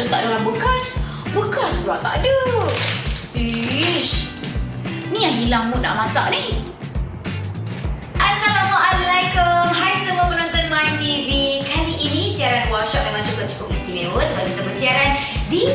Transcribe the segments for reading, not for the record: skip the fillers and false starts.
letak dalam bekas. Bekas pula tak ada. Ish. Ni yang hilang mood nak masak ni. Assalamualaikum. Hai semua penonton Mind TV. Kali ini siaran workshop memang cukup istimewa sebab kita bersiaran di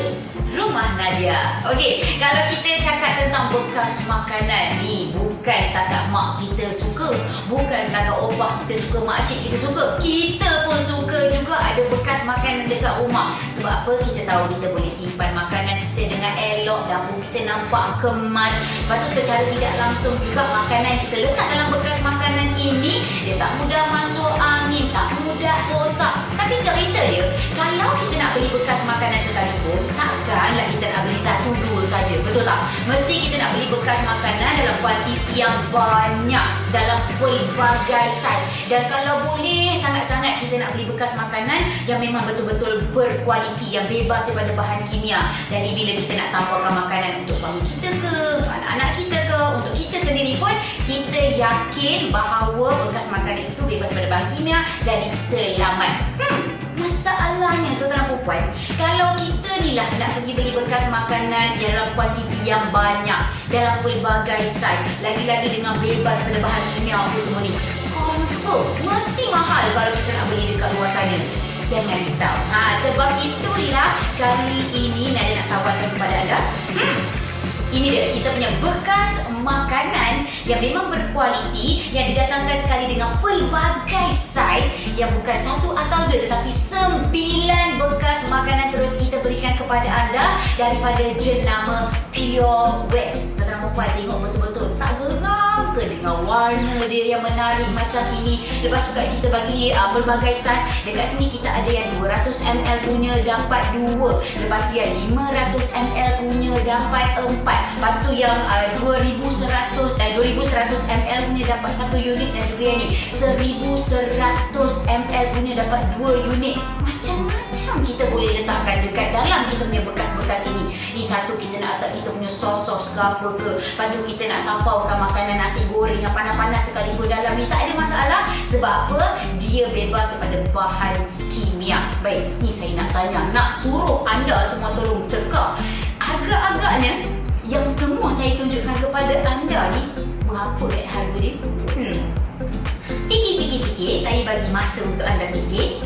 rumah Nadia. Okey, kalau kita cakap tentang bekas makanan ni, bukan setakat mak kita suka, bukan setakat opah kita suka, makcik kita suka, kita pun suka juga ada bekas makanan dekat rumah. Sebab apa? Kita tahu kita boleh simpan makanan kita dengan elok, dapur kita nampak kemas. Lepas tu secara tidak langsung juga makanan kita letak dalam bekas makanan ini, dia tak mudah masuk angin, tak mudah rosak. Tapi cerita dia, kalau kita nak beli bekas makanan sekalipun, takkanlah kita nak beli satu dua saja, betul tak? Mesti kita nak beli bekas makanan dalam kuantiti yang banyak, dalam pelbagai saiz. Dan kalau boleh sangat-sangat kita nak beli bekas makanan yang memang betul-betul berkualiti, yang bebas daripada bahan kimia. Jadi bila kita nak tampilkan makanan untuk suami kita ke, untuk anak-anak kita ke, untuk kita sendiri pun, kita yakin bahawa bekas makanan itu bebas daripada bahan kimia, jadi selamat. Masalahnya tuan-tuan dan puan, kalau kita ni lah nak pergi beli bekas makanan dalam kuantiti yang banyak, dalam pelbagai saiz, lagi-lagi dengan bebas daripada bahan kimia apa semua ni, confirm mesti mahal kalau kita nak beli dekat luar sana. Jangan risau. Sebab itulah kali ini Nadia nak tawarkan kepada anda. Ini dia, kita punya bekas makanan yang memang berkualiti, yang didatangkan sekali dengan pelbagai saiz, yang bukan satu atau dua tetapi 9 bekas makanan terus kita berikan kepada anda daripada jenama Pure Wet. Tuan-tuan dan puan, tengok betul-betul tak geram ke dengan warna dia yang menarik macam ini. Lepas tu kita bagi pelbagai saiz. Dekat sini kita ada yang 200ml punya dapat 2, lepas tu yang 500ml punya dapat 4. Lepas tu yang 2100ml punya dapat 1 unit, dan juga yang ni 1100ml punya dapat 2 unit. Macam-macam kita boleh letakkan dekat dalam kita punya bekas-bekas ini. Ni satu kita nak letak kita punya sos-sos ke apa ke. Lepas tu kita nak tampaukan makanan nasi goreng yang panas-panas sekalipun dalam ni, tak ada masalah. Sebab apa? Dia bebas daripada bahan kimia. Baik, ni saya nak tanya, nak suruh anda semua tolong teka. Agak-agaknya yang semua saya tunjukkan kepada anda ni, berapa harga dia? Fikir, saya bagi masa untuk anda fikir.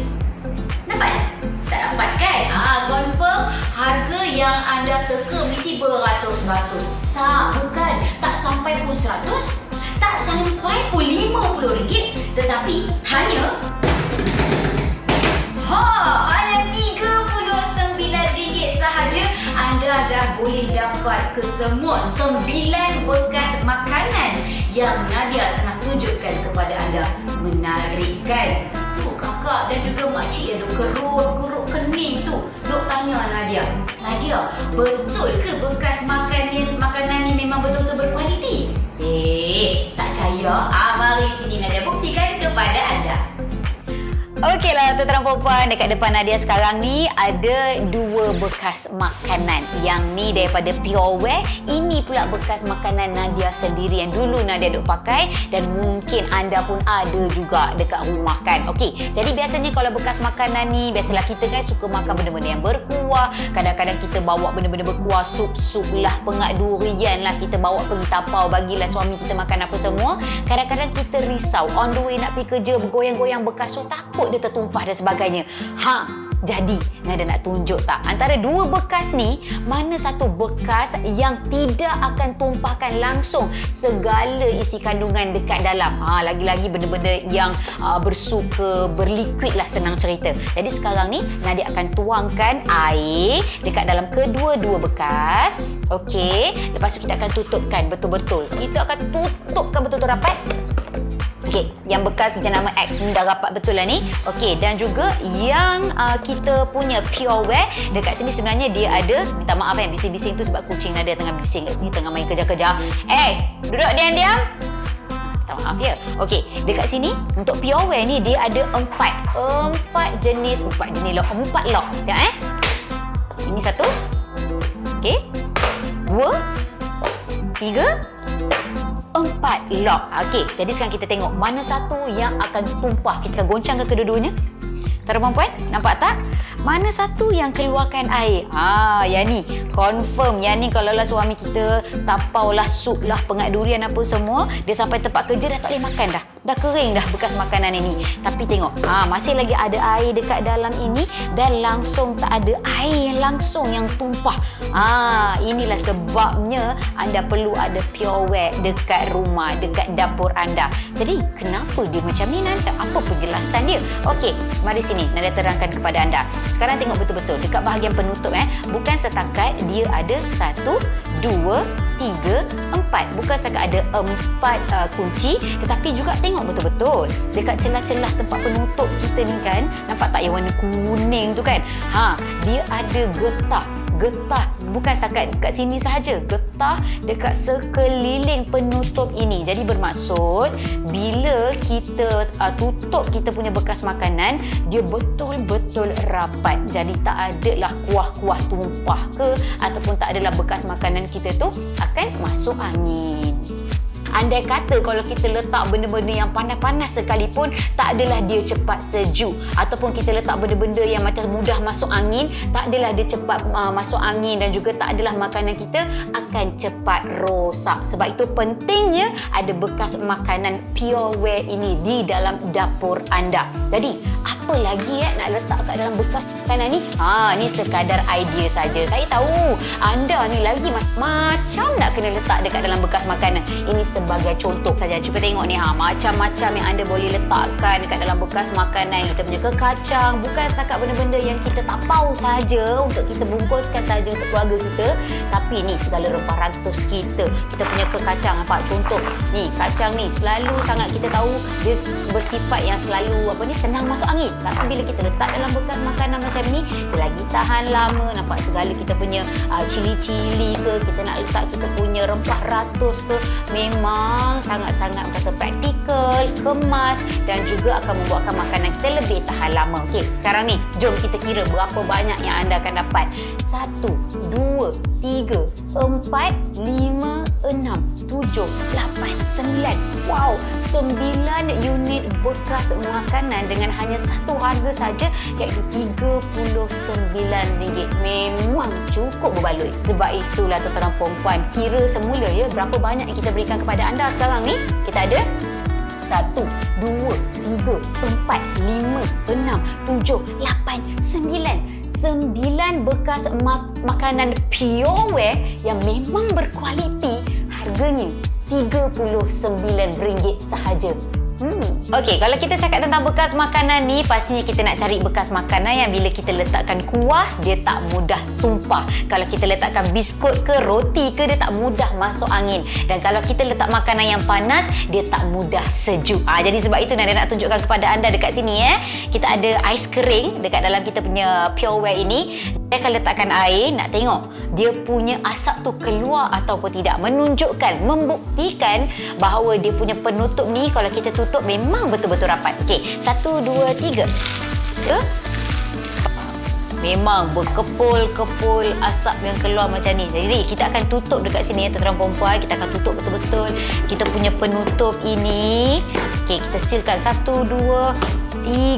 Dapat? Tak dapat kan? Confirm harga yang anda teka mesti beratus-ratus. Tak, bukan. Tak sampai pun 100. Tak sampai pun RM50. Tetapi hanya RM39 sahaja, anda dah boleh dapat kesemua 9 bekas makanan yang Nadia tengah tunjukkan kepada anda. Menarik kan? Tu kakak dan juga makcik yang duk kerut kening tu duk tanya Nadia, betul ke bekas makanan ni memang betul-betul berkualiti? Tak percaya? Mari sini Nadia buktikan kepada anda. Okeylah tuan-tuan dan puan, dekat depan Nadia sekarang ni ada 2 bekas makanan. Yang ni daripada Pureware, ini pula bekas makanan Nadia sendiri yang dulu Nadia duk pakai, dan mungkin anda pun ada juga dekat rumah kan. Okey, jadi biasanya kalau bekas makanan ni, biasalah kita kan suka makan benda-benda yang berkuah. Kadang-kadang kita bawa benda-benda berkuah, sup-sup lah, pengak durian lah, kita bawa pergi tapau, bagilah suami kita makan apa semua. Kadang-kadang kita risau on the way nak pergi kerja, bergoyang-goyang bekas tu, takut dia tertumpah dan sebagainya. Jadi Nadia nak tunjuk tak, antara 2 bekas ni, mana satu bekas yang tidak akan tumpahkan langsung segala isi kandungan dekat dalam. Lagi-lagi benda-benda yang bersuka, berliquid lah, senang cerita. Jadi sekarang ni Nadia akan tuangkan air dekat dalam kedua-dua bekas. Okey, lepas tu kita akan tutupkan betul-betul. Kita akan tutupkan betul-betul rapat. Okey, yang bekas jenama X ni dah rapat betul lah ni. Okey, dan juga yang kita punya Pureware, dekat sini sebenarnya dia ada, minta maaf bising-bising tu sebab kucing Nadia tengah bising kat sini, tengah main kejar-kejar. Duduk diam-diam. Minta maaf ya. Okey, dekat sini untuk Pureware ni dia ada 4 jenis lock. 4 lock. Tengok Ini 1. Okey. 2, 3, 4 lock. Okey, jadi sekarang kita tengok mana satu yang akan tumpah. Kita akan goncang ke kedua-duanya. Tuan-tuan puan, nampak tak? mana satu yang keluarkan air? Yang ni confirm. Yang ni kalau lah suami kita tapau lah sup lah pengat durian apa semua, dia sampai tempat kerja dah tak boleh makan dah. Dah kering dah bekas makanan ini. Tapi tengok, masih lagi ada air dekat dalam ini dan langsung tak ada air langsung yang tumpah. Inilah sebabnya anda perlu ada Pureware dekat rumah, dekat dapur anda. Jadi, kenapa dia macam ni, Nanda? Apa penjelasan dia? Okey, mari sini Nanda terangkan kepada anda. Sekarang tengok betul-betul dekat bahagian penutup. Bukan setakat dia ada 1, 2, 3, 4. Bukan setakat ada 4 kunci, tetapi juga tengok betul-betul dekat celah-celah tempat penutup kita ni kan, nampak tak yang warna kuning tu kan? Dia ada getah bukan setakat dekat sini sahaja, getah dekat sekeliling penutup ini. Jadi bermaksud bila kita tutup kita punya bekas makanan, dia betul-betul rapat. Jadi tak adalah kuah-kuah tumpah ke ataupun tak adalah bekas makanan kita tu akan masuk angin. Andai kata kalau kita letak benda-benda yang panas-panas sekalipun, tak adalah dia cepat sejuk. Ataupun kita letak benda-benda yang macam mudah masuk angin, tak adalah dia cepat masuk angin, dan juga tak adalah makanan kita akan cepat rosak. Sebab itu pentingnya ada bekas makanan Pureware ini di dalam dapur anda. Jadi, apa lagi nak letak kat dalam bekas makanan ni? Ni sekadar idea saja. Saya tahu anda ni lagi macam nak kena letak dekat dalam bekas makanan. Ini sebagai contoh saja. Cuba tengok ni, macam-macam yang anda boleh letakkan dekat dalam bekas makanan. Kita punya kacang, bukan setakat benda-benda yang kita tapau saja untuk kita bungkuskan saja untuk keluarga kita, tapi ni segala rempah rantus kita. Kita punya kacang, nampak contoh ni, kacang ni selalu sangat kita tahu dia bersifat yang selalu senang masuk angin. Tapi bila kita letak dalam bekas makanan macam ni, dia lagi tahan lama. Nampak segala kita punya cili-cili ke, kita nak letak kita punya rempah ratus ke, memang sangat-sangat kata praktikal, kemas, dan juga akan membuatkan makanan kita lebih tahan lama. Okey, sekarang ni jom kita kira berapa banyak yang anda akan dapat. 1, 2, 3, 4, 5, 6, 7, 8, 9. Wow, 9 unit bekas makanan dengan hanya satu harga saja, iaitu RM39. Memang cukup berbaloi. Sebab itulah tuan-tuan dan puan-puan, kira semula berapa banyak yang kita berikan kepada anda sekarang ni. Kita ada 1, 2, 3, 4, 5, 6, 7, 8, 9. 9 bekas makanan Pureware yang memang berkualiti, harganya RM39 sahaja. Okey, kalau kita cakap tentang bekas makanan ni, pastinya kita nak cari bekas makanan yang bila kita letakkan kuah, dia tak mudah tumpah. Kalau kita letakkan biskut ke roti ke, dia tak mudah masuk angin. Dan kalau kita letak makanan yang panas, dia tak mudah sejuk. Jadi sebab itu Nanda nak tunjukkan kepada anda dekat sini. Kita ada ais kering dekat dalam kita punya Pureware ini. Saya akan letakkan air, nak tengok dia punya asap tu keluar ataupun tidak. Menunjukkan, membuktikan bahawa dia punya penutup ni kalau kita tutup memang betul-betul rapat. Okey, 1, 2, 3. Memang berkepul-kepul asap yang keluar macam ni. Jadi kita akan tutup dekat sini tuan-tuan perempuan. Kita akan tutup betul-betul kita punya penutup ini. Okey, kita sealkan 1, 2,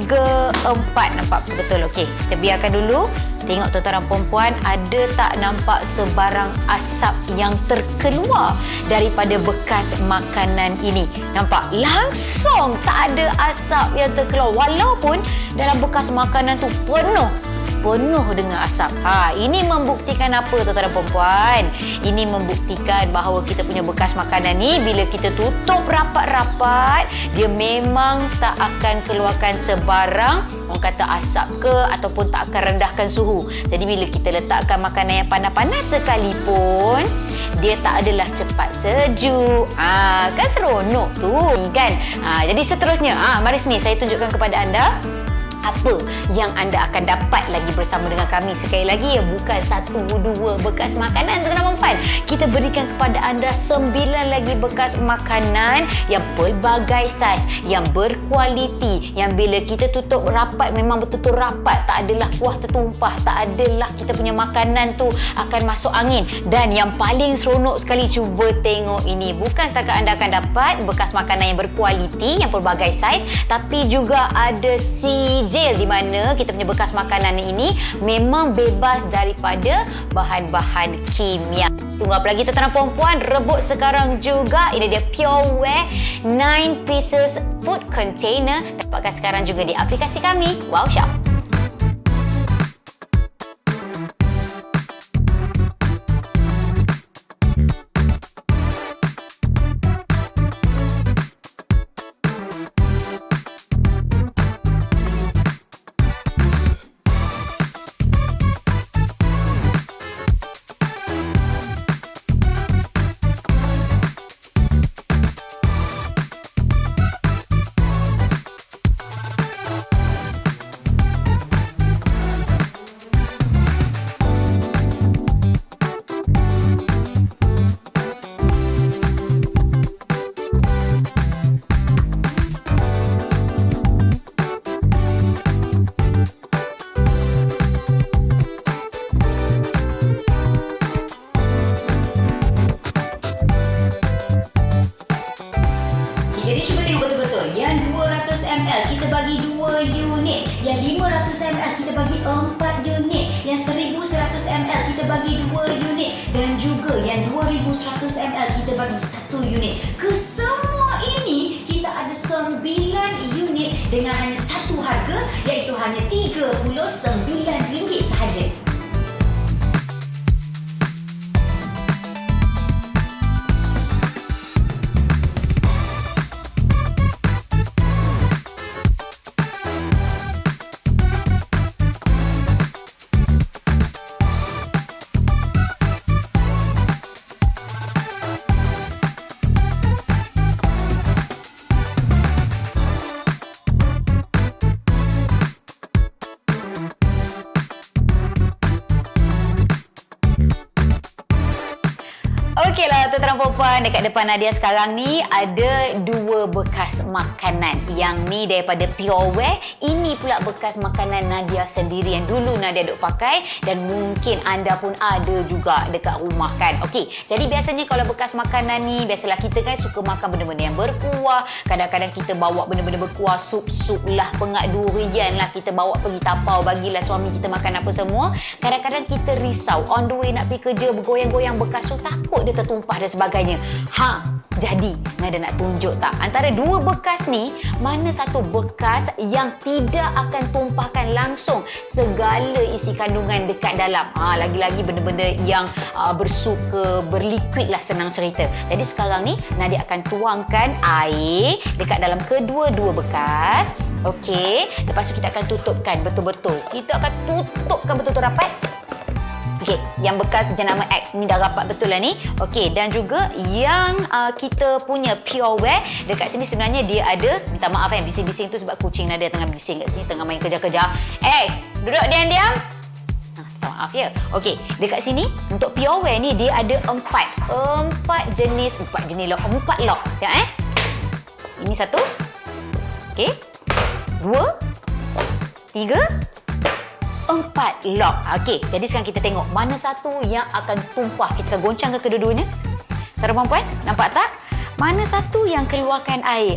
3, 4. Nampak betul-betul. Okey, kita biarkan dulu. Tengok tuan-tuan dan perempuan, ada tak nampak sebarang asap yang terkeluar daripada bekas makanan ini? Nampak? Langsung tak ada asap yang terkeluar. Walaupun dalam bekas makanan tu penuh dengan asap. Ini membuktikan apa tuan-tuan dan puan-puan? Ini membuktikan bahawa kita punya bekas makanan ni bila kita tutup rapat-rapat, dia memang tak akan keluarkan sebarang orang kata asap ke ataupun tak akan rendahkan suhu. Jadi bila kita letakkan makanan yang panas-panas sekalipun, dia tak adalah cepat sejuk. Kan seronok tu kan. Jadi seterusnya, mari sini saya tunjukkan kepada anda apa yang anda akan dapat lagi bersama dengan kami. Sekali lagi, bukan 1, 2 bekas makanan tuan-tuan dan puan. Kita berikan kepada anda 9 lagi bekas makanan yang pelbagai saiz, yang berkualiti, yang bila kita tutup rapat memang betul-betul rapat, tak adalah kuah tertumpah, tak adalah kita punya makanan tu akan masuk angin. Dan yang paling seronok sekali, cuba tengok ini, bukan setakat anda akan dapat bekas makanan yang berkualiti, yang pelbagai saiz, tapi juga ada CJ ganjil di mana kita punya bekas makanan ini memang bebas daripada bahan-bahan kimia. Tunggu apa lagi tuan-tuan dan puan-puan, rebut sekarang juga. Ini dia Pureware 9 pieces food container. Dapatkan sekarang juga di aplikasi kami, Wow Shop. Jadi cuba tengok betul-betul. Yang 200ml kita bagi 2 unit. Yang 500ml kita bagi 4 unit. Yang 1100ml kita bagi 2 unit. Dan juga yang 2100ml kita bagi 1 unit. Kesemua ini kita ada 9 unit dengan hanya satu harga, iaitu hanya RM39 sahaja. Okeylah tuan-tuan dan puan-puan, dekat depan Nadia sekarang ni ada 2 bekas makanan. Yang ni daripada Pureware, ini pula bekas makanan Nadia sendiri yang dulu Nadia duk pakai dan mungkin anda pun ada juga dekat rumah kan. Okey, jadi biasanya kalau bekas makanan ni, biasalah kita kan suka makan benda-benda yang berkuah. Kadang-kadang kita bawa benda-benda berkuah, sup-sup lah, pengak durian lah, kita bawa pergi tapau, bagilah suami kita makan apa semua. Kadang-kadang kita risau, on the way nak pergi kerja, bergoyang-goyang bekas tu, takut dia tertumpah dan sebagainya. Jadi Nadia nak tunjuk tak, antara 2 bekas ni, mana satu bekas yang tidak akan tumpahkan langsung segala isi kandungan dekat dalam. Lagi-lagi benda-benda yang bersuka, berliquid lah, senang cerita. Jadi sekarang ni Nadia akan tuangkan air dekat dalam kedua-dua bekas. Okey, lepas tu kita akan tutupkan betul-betul. Kita akan tutupkan betul-betul rapat. Okey, yang bekas jenama X ni dah rapat betul lah ni. Okey, dan juga yang kita punya Pureware, dekat sini sebenarnya dia ada, minta maaf bising-bising tu sebab kucing Nadia tengah bising kat sini, tengah main kejar-kejar. Duduk diam-diam. Minta maaf ya. Okey, dekat sini untuk Pureware ni dia ada 4 jenis lock, 4 lock. Tengok Ini 1. Okey. 2, 3, 4 lock. Okey, jadi sekarang kita tengok mana satu yang akan tumpah. Kita goncang ke kedua-duanya. Tuan-tuan puan, nampak tak? Mana satu yang keluarkan air?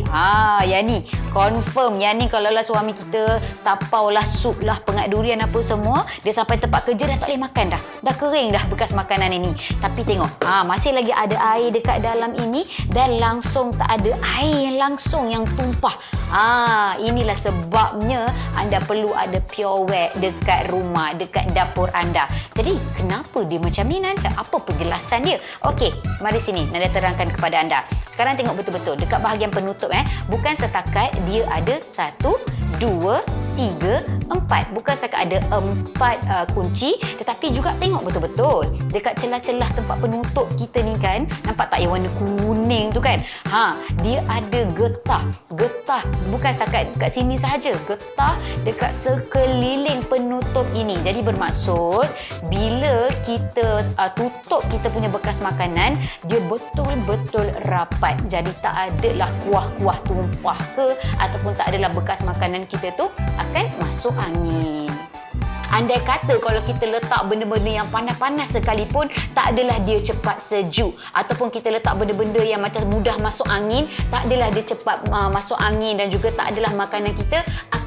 Yang ni confirm. Yang ni kalau lah suami kita tapau lah, sup lah, pengak durian apa semua, dia sampai tempat kerja dah tak boleh makan dah. Dah kering dah bekas makanan ini. Tapi tengok, masih lagi ada air dekat dalam ini dan langsung tak ada air langsung yang tumpah. Inilah sebabnya anda perlu ada Pureware dekat rumah, dekat dapur anda. Jadi, kenapa dia macam ni, Nanda? Apa penjelasan dia? Okey, mari sini Nanda terangkan kepada anda. Sekarang tengok betul-betul dekat bahagian penutup bukan setakat dia ada 1, 2, 3, 4. Bukan setakat ada 4 kunci, tetapi juga tengok betul-betul dekat celah-celah tempat penutup kita ni kan, nampak tak yang warna kuning tu kan? Dia ada getah. Getah bukan setakat kat sini sahaja, getah dekat sekeliling penutup ini. Jadi bermaksud bila kita tutup kita punya bekas makanan, dia betul-betul rapat. Jadi tak adalah kuah-kuah tumpah ke, ataupun tak adalah bekas makanan kita tu akan masuk angin. Andai kata kalau kita letak benda-benda yang panas-panas sekalipun, tak adalah dia cepat sejuk. Ataupun kita letak benda-benda yang macam mudah masuk angin, tak adalah dia cepat masuk angin, dan juga tak adalah makanan kita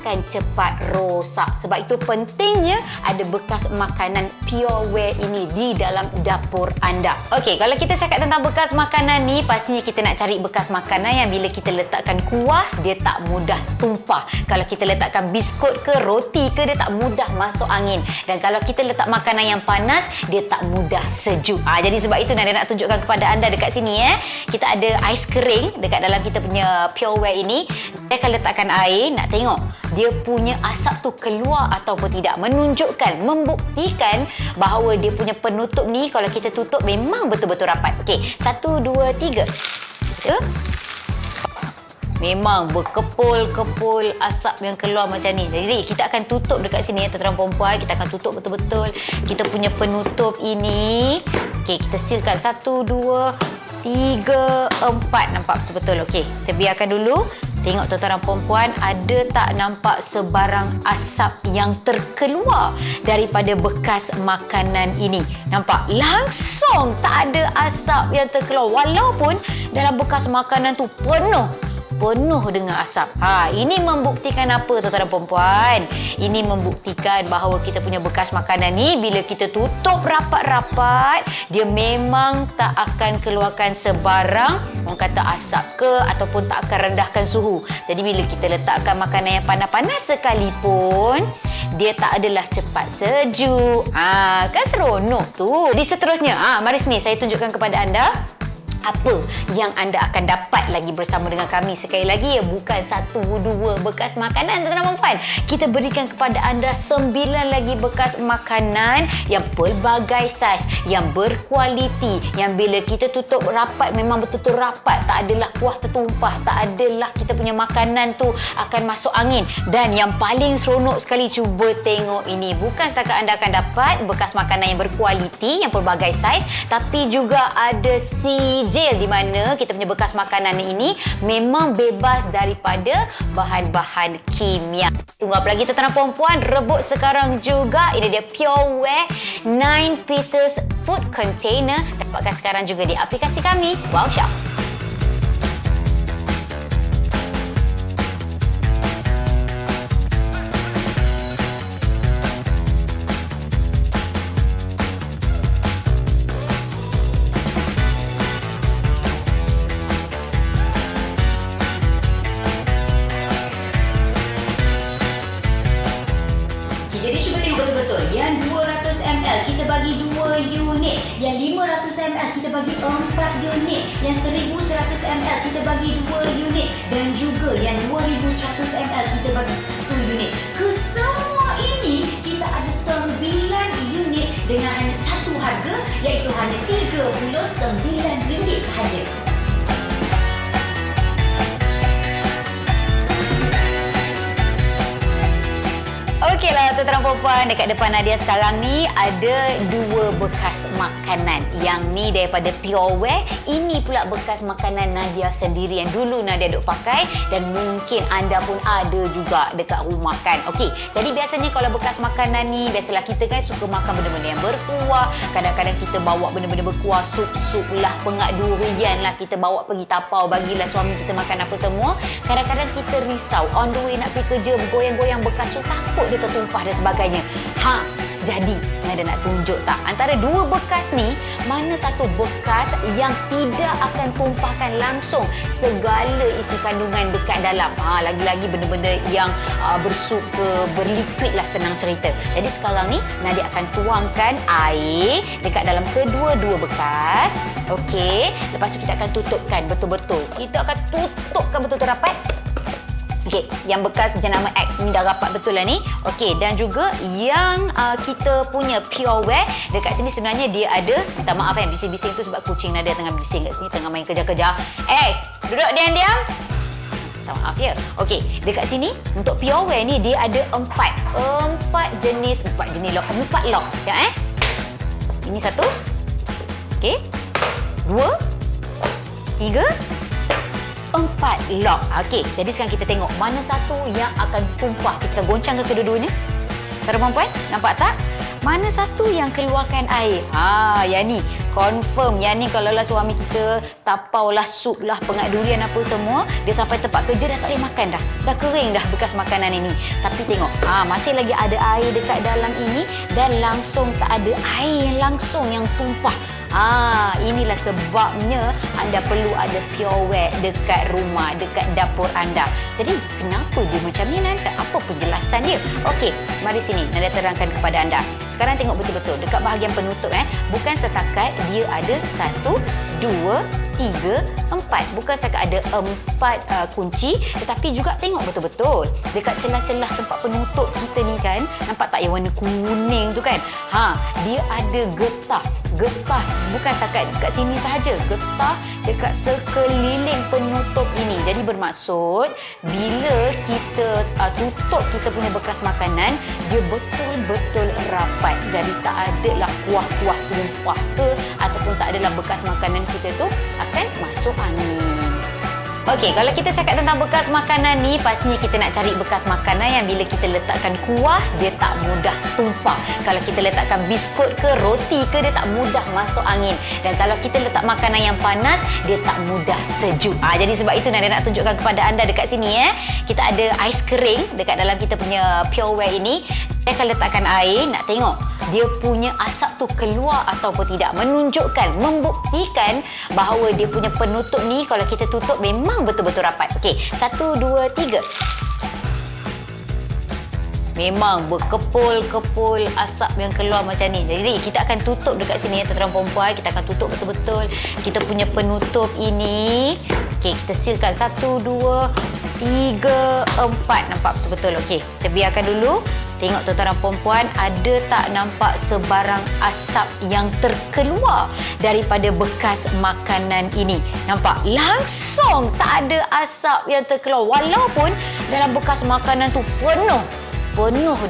akan cepat rosak. Sebab itu pentingnya ada bekas makanan Pureware ini di dalam dapur anda. Okey, kalau kita cakap tentang bekas makanan ni, pastinya kita nak cari bekas makanan yang bila kita letakkan kuah, dia tak mudah tumpah. Kalau kita letakkan biskut ke roti ke, dia tak mudah masuk angin. Dan kalau kita letak makanan yang panas, dia tak mudah sejuk. Jadi sebab itu Nadia nak tunjukkan kepada anda dekat sini kita ada ais kering dekat dalam kita punya Pureware ini. Dia akan letakkan air, nak tengok dia punya asap tu keluar ataupun tidak, menunjukkan, membuktikan bahawa dia punya penutup ni kalau kita tutup memang betul-betul rapat. Okey, 1 2 3. Kita memang berkepul-kepul asap yang keluar macam ni. Jadi kita akan tutup dekat sini tuan-tuan perempuan, kita akan tutup betul-betul kita punya penutup ini. Okey, kita sealkan 1 2 3 4. Nampak betul-betul. Okey, kita biarkan dulu. Tengok tuan-tuan dan perempuan, ada tak nampak sebarang asap yang terkeluar daripada bekas makanan ini? Nampak? Langsung tak ada asap yang terkeluar. Walaupun dalam bekas makanan tu penuh dengan asap. Ini membuktikan apa tuan-tuan dan perempuan? Ini membuktikan bahawa kita punya bekas makanan ni bila kita tutup rapat-rapat, dia memang tak akan keluarkan sebarang orang kata asap ke ataupun tak akan rendahkan suhu. Jadi bila kita letakkan makanan yang panas-panas sekalipun, dia tak adalah cepat sejuk. Kan seronok tu. Jadi seterusnya, mari sini saya tunjukkan kepada anda apa yang anda akan dapat lagi bersama dengan kami. Sekali lagi, bukan 1 2 bekas makanan tuan-tuan dan puan. Kita berikan kepada anda 9 lagi bekas makanan yang pelbagai saiz, yang berkualiti, yang bila kita tutup rapat memang betul-betul rapat, tak adalah kuah tertumpah, tak adalah kita punya makanan tu akan masuk angin. Dan yang paling seronok sekali, cuba tengok ini. Bukan setakat anda akan dapat bekas makanan yang berkualiti, yang pelbagai saiz, tapi juga ada gel di mana kita punya bekas makanan ini memang bebas daripada bahan-bahan kimia. Tunggu apa lagi tuan-tuan dan perempuan, rebut sekarang juga. Ini dia Pureware 9 pieces food container. Dapatkan sekarang juga di aplikasi kami Wow Shop. Jadi cuba tengok betul-betul. Yang 200ml kita bagi 2 unit. Yang 500ml kita bagi 4 unit. Yang 1100ml kita bagi 2 unit. Dan juga yang 2100ml kita bagi 1 unit. Kesemua ini kita ada 9 unit dengan hanya satu harga, iaitu hanya RM39 sahaja. Okeylah tuan-tuan dan perempuan, dekat depan Nadia sekarang ni ada 2 bekas makanan. Yang ni daripada Pureware, ini pula bekas makanan Nadia sendiri yang dulu Nadia duk pakai dan mungkin anda pun ada juga dekat rumah kan. Okey, jadi biasanya kalau bekas makanan ni, biasalah kita kan suka makan benda-benda yang berkuah. Kadang-kadang kita bawa benda-benda berkuah, sup-sup lah, pengak durian lah, kita bawa pergi tapau, bagilah suami kita makan apa semua. Kadang-kadang kita risau, on the way nak pergi kerja, goyang-goyang bekas tu, takut dia tertumpah dan sebagainya. Jadi Nadia nak tunjuk tak, antara 2 bekas ni, mana satu bekas yang tidak akan tumpahkan langsung segala isi kandungan dekat dalam. Lagi-lagi benda-benda yang bersup ke, berliquid lah, senang cerita. Jadi sekarang ni Nadia akan tuangkan air dekat dalam kedua-dua bekas. Okey, lepas tu kita akan tutupkan betul-betul. Kita akan tutupkan betul-betul rapat. Okey, yang bekas jenama X ni dah rapat betul lah ni. Okey, dan juga yang kita punya Pureware dekat sini sebenarnya dia ada, minta maaf bising-bising tu sebab kucing Nadia tengah bising kat sini, tengah main kejar-kejar. Duduk diam-diam. Minta maaf ya. Okey, dekat sini untuk Pureware ni dia ada 4 jenis lock ya. Ini 1. Okey. 2 3 4 lock. Okey, jadi sekarang kita tengok mana satu yang akan tumpah. Kita goncang ke kedua-duanya. Tuan-tuan puan, nampak tak? Mana satu yang keluarkan air? Yang ni. Confirm yang ni kalau lah suami kita tapau lah sup lah pengak durian apa semua, dia sampai tempat kerja dah tak boleh makan dah. Dah kering dah bekas makanan ini. Tapi tengok, masih lagi ada air dekat dalam ini dan langsung tak ada air langsung yang tumpah. Inilah sebabnya anda perlu ada Pureware dekat rumah, dekat dapur anda. Jadi, kenapa dia macam ni, Nanda? Apa penjelasan dia? Okey, mari sini Nanda terangkan kepada anda. Sekarang tengok betul-betul dekat bahagian penutup. Bukan setakat dia ada 1, 2, 3, 4. Bukan setakat ada 4 kunci, tetapi juga tengok betul-betul dekat celah-celah tempat penutup kita ni kan. Nampak tak yang warna kuning tu kan? Dia ada getah. Getah bukan setakat dekat sini sahaja, getah dekat sekeliling penutup ini. Jadi bermaksud bila kita tutup kita punya bekas makanan, dia betul-betul rapat. Jadi tak adalah kuah-kuah tumpah ke ataupun tak adalah bekas makanan kita tu akan masuk angin. Okey, kalau kita cakap tentang bekas makanan ni, pastinya kita nak cari bekas makanan yang bila kita letakkan kuah, dia tak mudah tumpah. Kalau kita letakkan biskut ke roti ke, dia tak mudah masuk angin. Dan kalau kita letak makanan yang panas, dia tak mudah sejuk. Jadi sebab itu Nanda nak tunjukkan kepada anda dekat sini. Kita ada ais kering dekat dalam kita punya Pureware ini. Saya akan letakkan air, nak tengok dia punya asap tu keluar ataupun tidak. Menunjukkan, membuktikan bahawa dia punya penutup ni kalau kita tutup memang betul-betul rapat. Okey, 1, 2, 3. Memang berkepul-kepul asap yang keluar macam ni. Jadi kita akan tutup dekat sini, tuan-tuan perempuan. Kita akan tutup betul-betul kita punya penutup ini. Okey, kita sealkan 1, 2, 3, 4. Nampak betul-betul. Okey, kita biarkan dulu. Tengok tuan-tuan dan perempuan, ada tak nampak sebarang asap yang terkeluar daripada bekas makanan ini? Nampak? Langsung tak ada asap yang terkeluar. Walaupun dalam bekas makanan tu penuh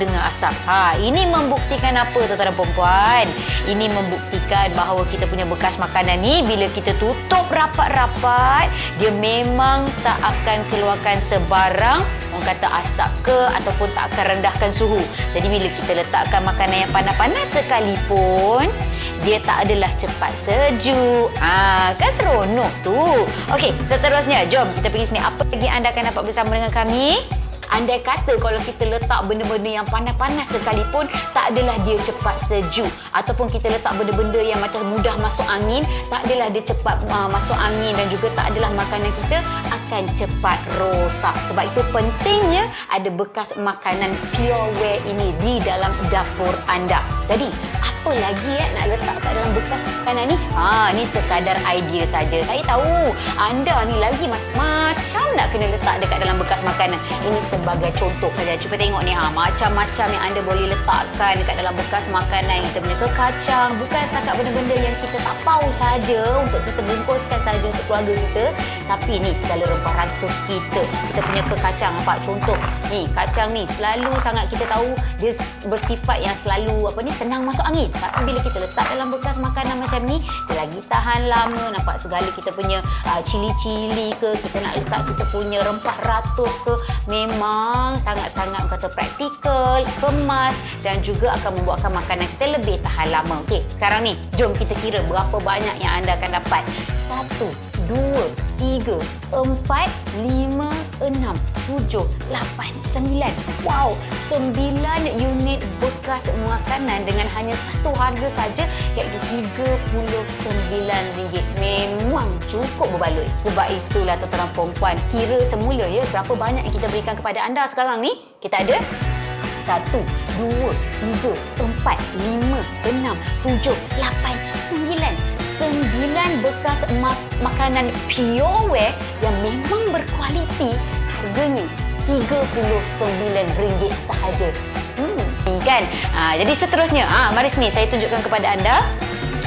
dengan asap. Ini membuktikan apa tuan-tuan dan perempuan? Ini membuktikan bahawa kita punya bekas makanan ni bila kita tutup rapat-rapat, dia memang tak akan keluarkan sebarang orang kata asap ke ataupun tak akan rendahkan suhu. Jadi bila kita letakkan makanan yang panas-panas sekalipun, dia tak adalah cepat sejuk. Kan seronok tu. Okey, seterusnya jom kita pergi sini. Apa lagi anda akan dapat bersama dengan kami? Andai kata kalau kita letak benda-benda yang panas-panas sekalipun, tak adalah dia cepat sejuk. Ataupun kita letak benda-benda yang macam mudah masuk angin, tak adalah dia cepat masuk angin dan juga tak adalah makanan kita akan cepat rosak. Sebab itu pentingnya ada bekas makanan Pureware ini di dalam dapur anda. Jadi, apa lagi nak letak kat dalam bekas makanan ni? Ni sekadar idea saja. Saya tahu anda ni lagi macam nak kena letak dekat dalam bekas makanan. Ini sebagai contoh saja. Cuba tengok ni, macam-macam yang anda boleh letakkan dekat dalam bekas makanan. Kita punya ke kacang, bukan setakat benda-benda yang kita tak tahu saja untuk kita bungkuskan saja untuk keluarga kita, tapi ni segala rempah rantus kita. Kita punya ke kacang, nampak contoh. Ni kacang ni selalu sangat kita tahu dia bersifat yang selalu senang masuk angin. Tapi bila kita letak dalam bekas makanan macam ni, dia lagi tahan lama. Nampak segala kita punya cili-cili ke, kita nak letak kita punya rempah ratus ke, memang sangat-sangat kata praktikal, kemas dan juga akan membuatkan makanan kita lebih tahan lama. Okey, sekarang ni jom kita kira berapa banyak yang anda akan dapat. 1, 2, 3, 4, 5, 6, 7, 8, 9. Wow, 9 unit bekas makanan dengan hanya satu harga saja, iaitu RM39. Memang cukup berbaloi. Sebab itulah tuan-tuan dan perempuan, kira semula berapa banyak yang kita berikan kepada anda sekarang ni. Kita ada 1, 2, 3, 4, 5, 6, 7, 8, 9. 9 bekas makanan Pureware yang memang berkualiti. Harganya RM39 sahaja. Kan? Jadi seterusnya, mari sini saya tunjukkan kepada anda.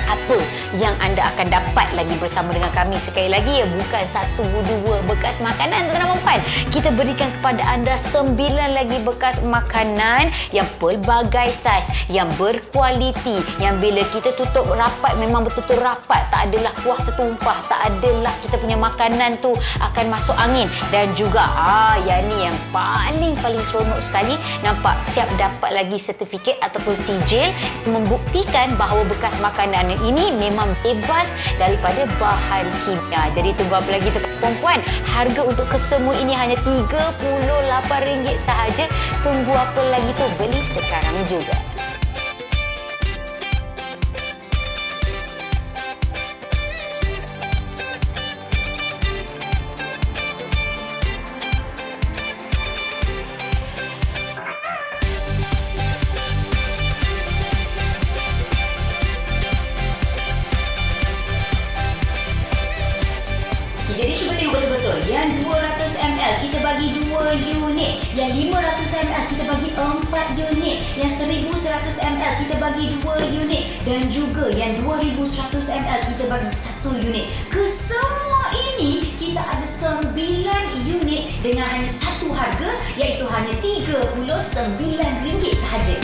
apa yang anda akan dapat lagi bersama dengan kami. Sekali lagi, bukan 1-2 bekas makanan, tuan-tuan dan puan. Kita berikan kepada anda 9 lagi bekas makanan yang pelbagai saiz, yang berkualiti, yang bila kita tutup rapat memang betul-betul rapat, tak adalah kuah tertumpah, tak adalah kita punya makanan tu akan masuk angin. Dan juga yang ni yang paling seronok sekali, nampak siap dapat lagi sertifikat ataupun sijil membuktikan bahawa bekas makanan ini memang bebas daripada bahan kimia. Jadi tunggu apa lagi tu perempuan? Harga untuk kesemua ini hanya RM38 sahaja. Tunggu apa lagi tu? Beli sekarang juga. Jadi cuba tengok betul-betul. Yang 200ml kita bagi 2 unit. Yang 500ml kita bagi 4 unit. Yang 1100ml kita bagi 2 unit. Dan juga yang 2100ml kita bagi 1 unit. Kesemua ini kita ada 9 unit dengan hanya satu harga, iaitu hanya RM39 sahaja.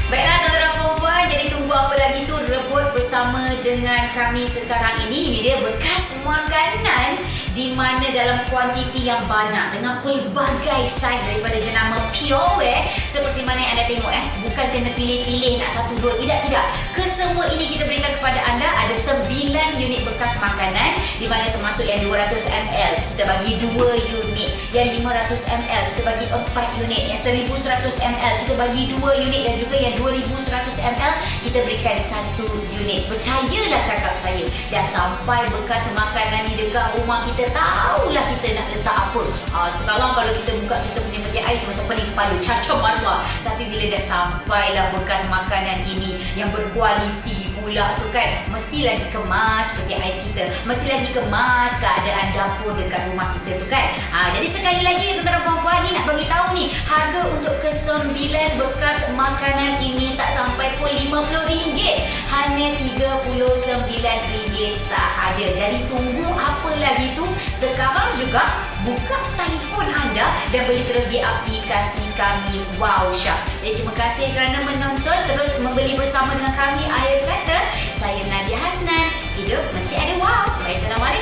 Baiklah tuan-tuan perempuan, jadi tunggu apa lagi tu, rebut bersama dengan kami sekarang ini. Ini dia bekas makanan di mana dalam kuantiti yang banyak dengan pelbagai saiz daripada jenama Pureware seperti mana yang anda tengok bukan kena pilih-pilih nak 1, 2, tidak. Kesemua ini kita berikan kepada anda. Ada 9 unit bekas makanan di mana termasuk yang 200ml kita bagi 2 unit, yang 500ml kita bagi 4 unit, yang 1100ml kita bagi 2 unit, dan juga yang 2100ml kita berikan 1 unit. Percayalah cakap saya, dah sampai bekas makanan ni dekat rumah kita, tahulah kita nak letak apa. Sekarang kalau kita buka kita punya peti ais macam pening kepala, cacam marwah. Tapi bila dah sampailah bekas makanan ini yang berkualiti pula tu kan, mesti lagi kemas peti ais kita, mesti lagi kemas keadaan dapur dekat rumah kita tu kan. Jadi sekali lagi tuan-tuan dan puan-puan, ni nak bagi tahu ni, harga untuk ke-9 bekas makanan ini tak sampai pun RM50, hanya RM39 sahaja. Jadi tunggu apa lagi tu? Sekarang juga buka telefon anda dan beli terus di aplikasi kami Wow Shop. Jadi terima kasih kerana menonton, terus membeli bersama dengan kami. Akhir kata, saya Nadia Hasnan, hidup mesti ada wow. Assalamualaikum.